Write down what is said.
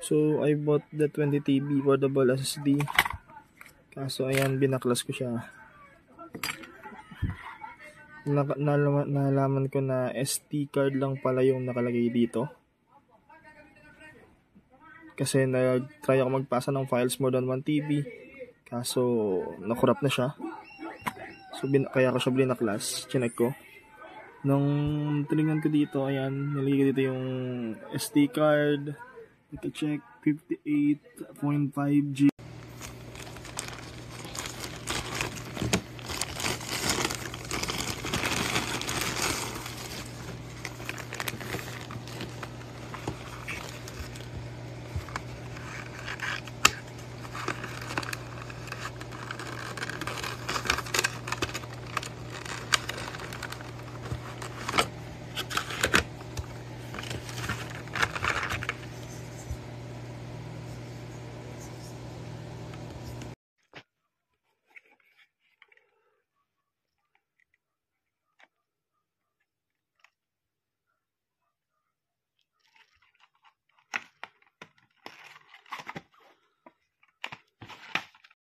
So, I bought the 20 TB portable SSD. Kaso, ayan, binaklas ko siya. Nalaman ko na SD card lang pala yung nakalagay dito. Kasi nag-try ako magpasa ng files more than 1 TB. Kaso, nakurap na siya. So, kaya ko siya binaklas. Chinek ko. Nung tinignan ko dito, ayan, nilagay dito yung SD card. I-check, 58.5 GB.